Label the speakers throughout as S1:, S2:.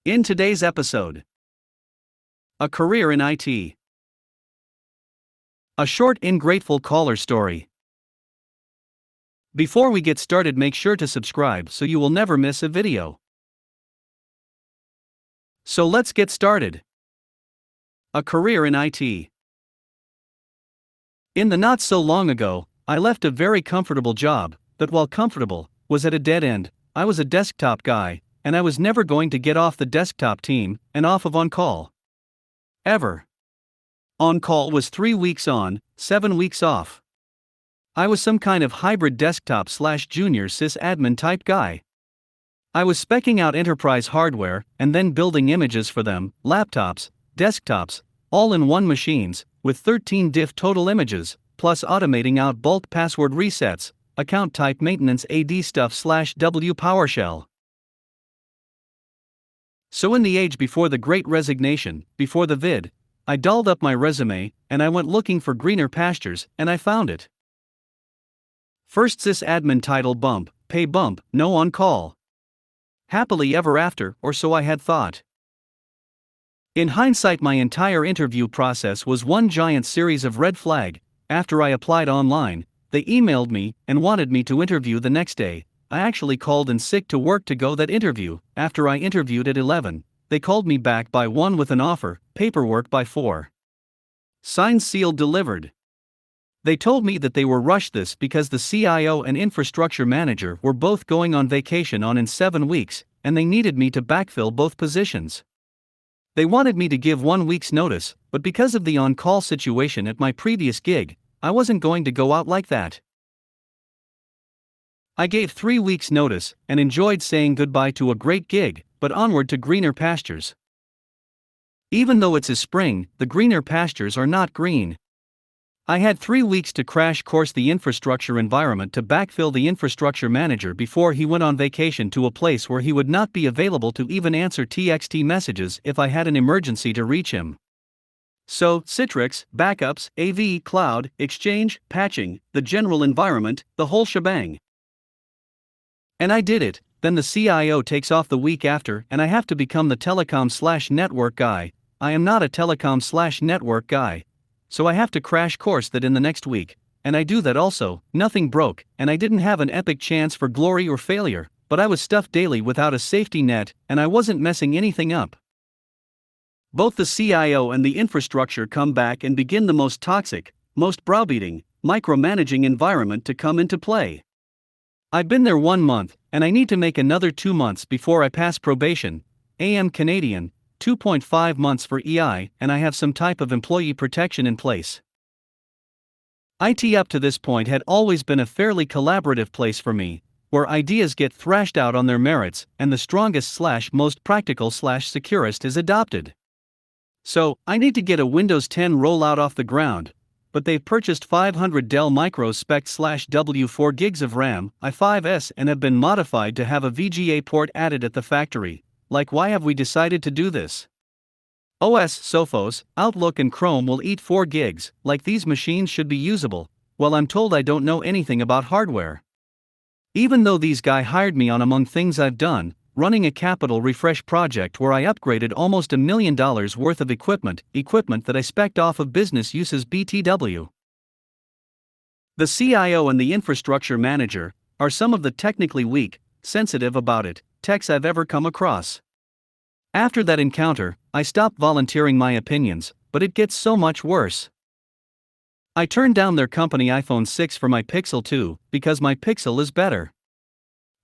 S1: In today's episode, a career in IT. A short ingrateful caller story. Before we get started, make sure to subscribe so you will never miss a video. So let's get started. A career in IT. In the not so long ago, I left a very comfortable job, but while comfortable, was at a dead end. I was a desktop guy, and I was never going to get off the desktop team and off of on-call. Ever. On-call was 3 weeks on, 7 weeks off. I was some kind of hybrid desktop/junior sysadmin type guy. I was speccing out enterprise hardware and then building images for them, laptops, desktops, all in one machines, with 13 diff total images, plus automating out bulk password resets, account type maintenance AD stuff/W PowerShell. So in the age before the Great Resignation, before the vid, I dolled up my resume, and I went looking for greener pastures, and I found it. First sysadmin title bump, pay bump, no on-call. Happily ever after, or so I had thought. In hindsight, my entire interview process was one giant series of red flag. After I applied online, they emailed me and wanted me to interview the next day. I actually called in sick to work to go that interview. After I interviewed at 11, they called me back by 1 with an offer, paperwork by 4. Signed, sealed, delivered. They told me that they were rushed this because the CIO and infrastructure manager were both going on vacation in 7 weeks, and they needed me to backfill both positions. They wanted me to give 1 week's notice, but because of the on-call situation at my previous gig, I wasn't going to go out like that. I gave 3 weeks' notice and enjoyed saying goodbye to a great gig, but onward to greener pastures. Even though it's a spring, the greener pastures are not green. I had 3 weeks to crash course the infrastructure environment to backfill the infrastructure manager before he went on vacation to a place where he would not be available to even answer TXT messages if I had an emergency to reach him. So, Citrix, backups, AV, cloud, exchange, patching, the general environment, the whole shebang. And I did it. Then the CIO takes off the week after, and I have to become the telecom/network guy. I am not a telecom/network guy. So I have to crash course that in the next week, and I do that also. Nothing broke, and I didn't have an epic chance for glory or failure, but I was stuffed daily without a safety net, and I wasn't messing anything up. Both the CIO and the infrastructure come back and begin the most toxic, most browbeating, micromanaging environment to come into play. I've been there 1 month, and I need to make another 2 months before I pass probation. AM Canadian, 2.5 months for EI, and I have some type of employee protection in place. IT up to this point had always been a fairly collaborative place for me, where ideas get thrashed out on their merits, and the strongest/most practical/securest is adopted. So, I need to get a Windows 10 rollout off the ground, but they've purchased 500 Dell Micro spec/W 4 gigs of RAM, i5s, and have been modified to have a VGA port added at the factory. Like, why have we decided to do this? OS, Sophos, Outlook and Chrome will eat 4 gigs, like these machines should be usable. Well, I'm told I don't know anything about hardware. Even though these guys hired me on, among things I've done, running a capital refresh project where I upgraded almost $1 million worth of equipment that I spec'd off of business uses BTW. The CIO and the infrastructure manager are some of the technically weak, sensitive about it techs I've ever come across. After that encounter, I stopped volunteering my opinions, but it gets so much worse. I turned down their company iPhone 6 for my Pixel 2, because my Pixel is better.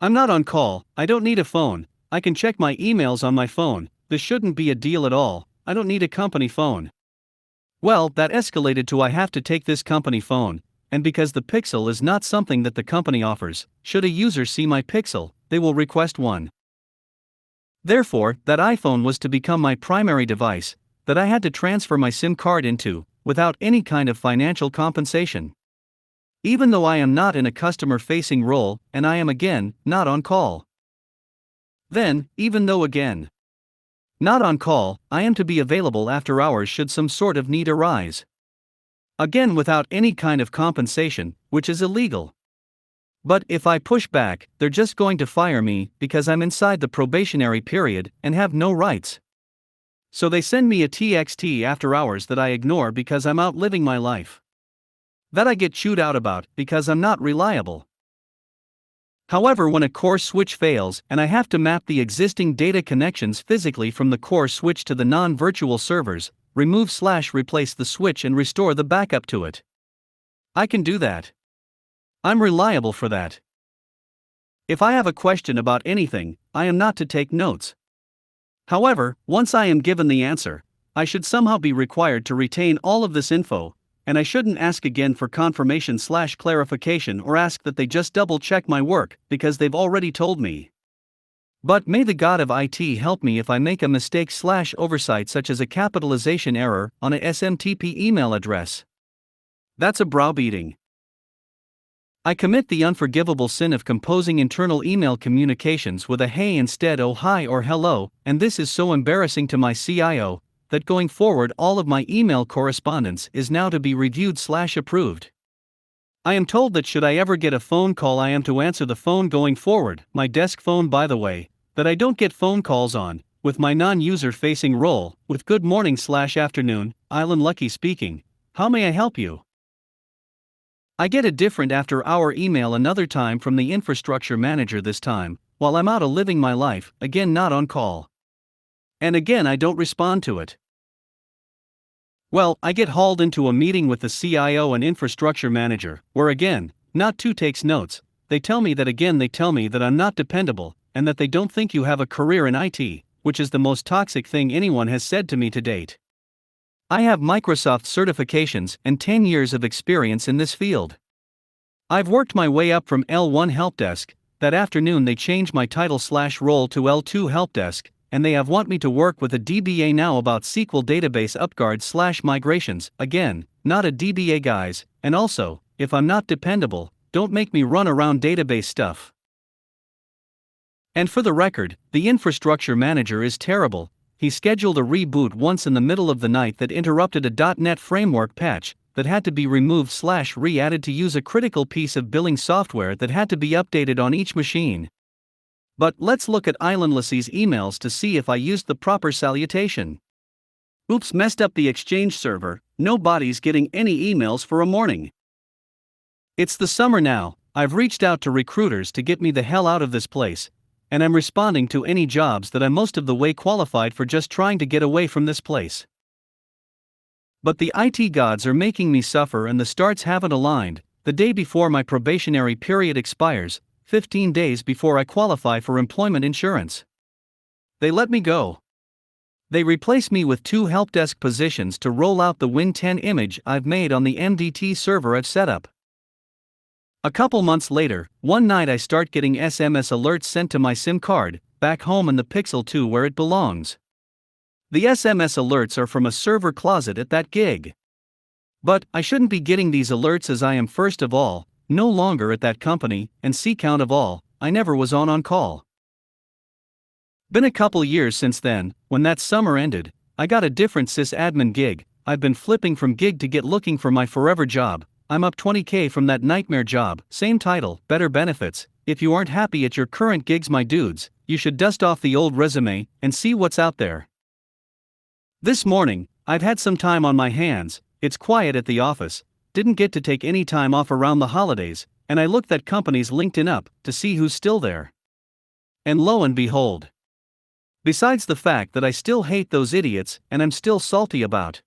S1: I'm not on call, I don't need a phone, I can check my emails on my phone. This shouldn't be a deal at all, I don't need a company phone. Well, that escalated to I have to take this company phone, and because the Pixel is not something that the company offers, should a user see my Pixel, they will request one. Therefore, that iPhone was to become my primary device, that I had to transfer my SIM card into, without any kind of financial compensation. Even though I am not in a customer-facing role, and I am again, not on call. Then, even though again, not on call, I am to be available after hours should some sort of need arise. Again without any kind of compensation, which is illegal. But if I push back, they're just going to fire me because I'm inside the probationary period and have no rights. So they send me a TXT after hours that I ignore because I'm out living my life. That I get chewed out about because I'm not reliable. However, when a core switch fails and I have to map the existing data connections physically from the core switch to the non-virtual servers, replace the switch and restore the backup to it. I can do that. I'm reliable for that. If I have a question about anything, I am not to take notes. However, once I am given the answer, I should somehow be required to retain all of this info, and I shouldn't ask again for confirmation/clarification or ask that they just double check my work because they've already told me. But may the God of IT help me if I make a mistake/oversight such as a capitalization error on a SMTP email address. That's a browbeating. I commit the unforgivable sin of composing internal email communications with a hey instead of hi or hello, and this is so embarrassing to my CIO that going forward all of my email correspondence is now to be reviewed/approved. I am told that should I ever get a phone call I am to answer the phone going forward, my desk phone by the way, that I don't get phone calls on, with my non-user facing role, with good morning/afternoon, Island Lucky speaking, how may I help you? I get a different after-hour email another time from the infrastructure manager this time, while I'm out living my life, again not on call. And again I don't respond to it. Well, I get hauled into a meeting with the CIO and infrastructure manager, where again, not two takes notes, they tell me that I'm not dependable, and that they don't think you have a career in IT, which is the most toxic thing anyone has said to me to date. I have Microsoft certifications and 10 years of experience in this field. I've worked my way up from L1 helpdesk. That afternoon they changed my title/role to L2 helpdesk, and they have want me to work with a DBA now about SQL database upgrades/migrations, again, not a DBA guys, and also, if I'm not dependable, don't make me run around database stuff. And for the record, the infrastructure manager is terrible. He scheduled a reboot once in the middle of the night that interrupted a .NET framework patch that had to be removed/re-added to use a critical piece of billing software that had to be updated on each machine. But let's look at Islandlessy's emails to see if I used the proper salutation. Oops, messed up the Exchange server, nobody's getting any emails for a morning. It's the summer now, I've reached out to recruiters to get me the hell out of this place, and I'm responding to any jobs that I'm most of the way qualified for just trying to get away from this place. But the IT gods are making me suffer and the stars haven't aligned. The day before my probationary period expires, 15 days before I qualify for employment insurance, they let me go. They replace me with 2 helpdesk positions to roll out the Win 10 image I've made on the MDT server I've set up. A couple months later, one night I start getting SMS alerts sent to my SIM card, back home in the Pixel 2 where it belongs. The SMS alerts are from a server closet at that gig. But I shouldn't be getting these alerts as I am first of all, no longer at that company, and count of all, I never was on call. Been a couple years since then, when that summer ended, I got a different sysadmin gig. I've been flipping from gig to gig looking for my forever job. I'm up 20k from that nightmare job, same title, better benefits. If you aren't happy at your current gigs, my dudes, you should dust off the old resume and see what's out there. This morning, I've had some time on my hands, it's quiet at the office, didn't get to take any time off around the holidays, and I looked that company's LinkedIn up to see who's still there. And lo and behold. Besides the fact that I still hate those idiots and I'm still salty about,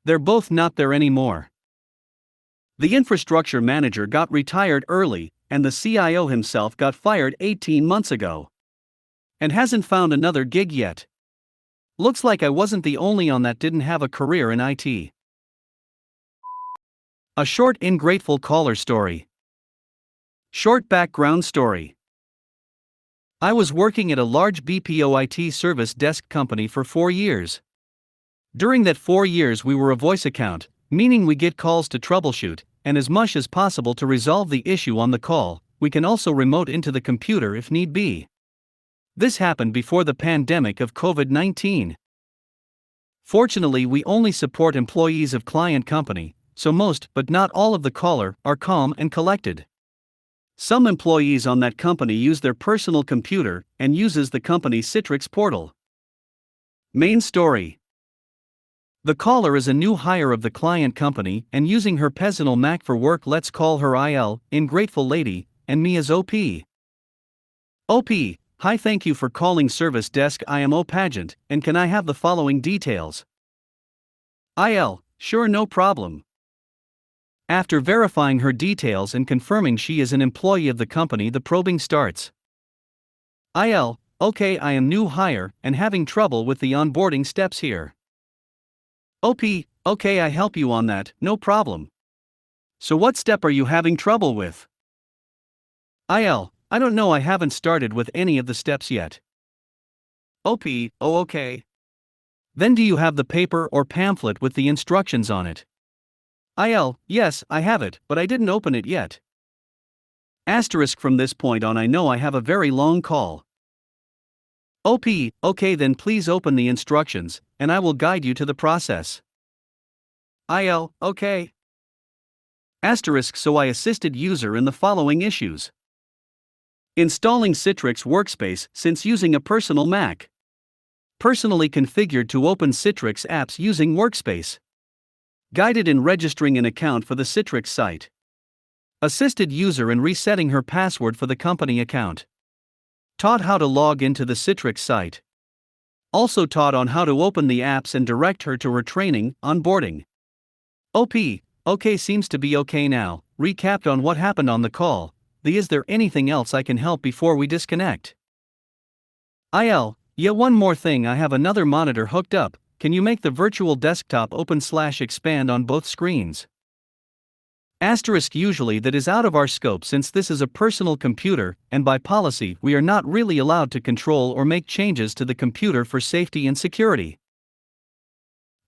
S1: they're both not there anymore. The infrastructure manager got retired early, and the CIO himself got fired 18 months ago. And hasn't found another gig yet. Looks like I wasn't the only one that didn't have a career in IT. A short ingrateful caller story. Short background story. I was working at a large BPO IT service desk company for 4 years. During that 4 years we were a voice account, meaning we get calls to troubleshoot, and as much as possible to resolve the issue on the call. We can also remote into the computer if need be. This happened before the pandemic of COVID-19. Fortunately, we only support employees of client company, so most but not all of the caller are calm and collected. Some employees on that company use their personal computer and uses the company's Citrix portal. Main story. The caller is a new hire of the client company and using her personal Mac for work. Let's call her IL, Ingrateful Lady, and me as OP. OP, hi, thank you for calling service desk. I am O Pageant, and can I have the following details? IL, sure, no problem. After verifying her details and confirming she is an employee of the company, the probing starts. IL, okay, I am new hire and having trouble with the onboarding steps here. OP, okay, I help you on that, no problem. So what step are you having trouble with? IL, I don't know, I haven't started with any of the steps yet. OP, oh okay. Then do you have the paper or pamphlet with the instructions on it? IL, yes, I have it, but I didn't open it yet. Asterisk, from this point on I know I have a very long call. OP, okay, then please open the instructions, and I will guide you to the process. IL, okay. Asterisk, so I assisted user in the following issues. Installing Citrix Workspace since using a personal Mac. Personally configured to open Citrix apps using Workspace. Guided in registering an account for the Citrix site. Assisted user in resetting her password for the company account. Taught how to log into the Citrix site. Also taught on how to open the apps and direct her to her training, onboarding. OP, okay, seems to be okay now. Recapped on what happened on the call. Is there anything else I can help before we disconnect? IL, yeah, one more thing, I have another monitor hooked up. Can you make the virtual desktop open/expand on both screens? Asterisk, usually that is out of our scope since this is a personal computer, and by policy we are not really allowed to control or make changes to the computer for safety and security.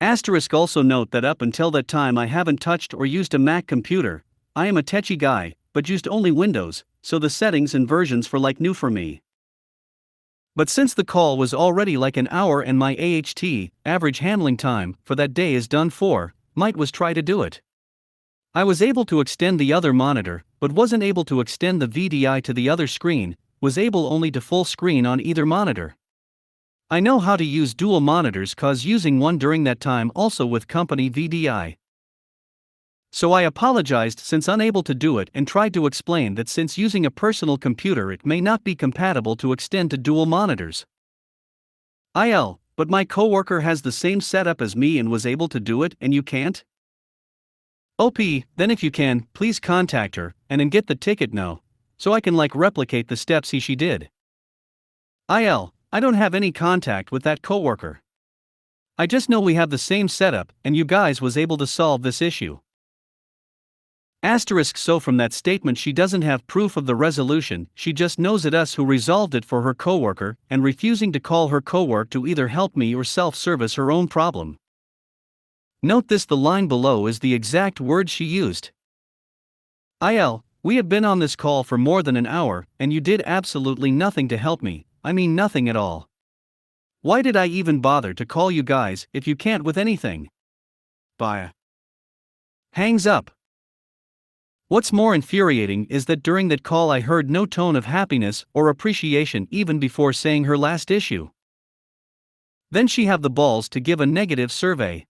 S1: Asterisk, also note that up until that time I haven't touched or used a Mac computer. I am a techie guy, but used only Windows, so the settings and versions for like new for me. But since the call was already like an hour and my AHT, average handling time, for that day is done for, might was try to do it. I was able to extend the other monitor, but wasn't able to extend the VDI to the other screen, was able only to full screen on either monitor. I know how to use dual monitors cause using one during that time also with company VDI. So I apologized since unable to do it and tried to explain that since using a personal computer it may not be compatible to extend to dual monitors. IL, but my coworker has the same setup as me and was able to do it and you can't? OP, then if you can, please contact her and get the ticket no, so I can replicate the steps she did. IL, I don't have any contact with that coworker. I just know we have the same setup and you guys was able to solve this issue. Asterisk, so from that statement she doesn't have proof of the resolution, she just knows it us who resolved it for her coworker and refusing to call her coworker to either help me or self-service her own problem. Note this, the line below is the exact word she used. IL, we have been on this call for more than an hour and you did absolutely nothing to help me, I mean nothing at all. Why did I even bother to call you guys if you can't with anything? Bye. Hangs up. What's more infuriating is that during that call I heard no tone of happiness or appreciation even before saying her last issue. Then she have the balls to give a negative survey.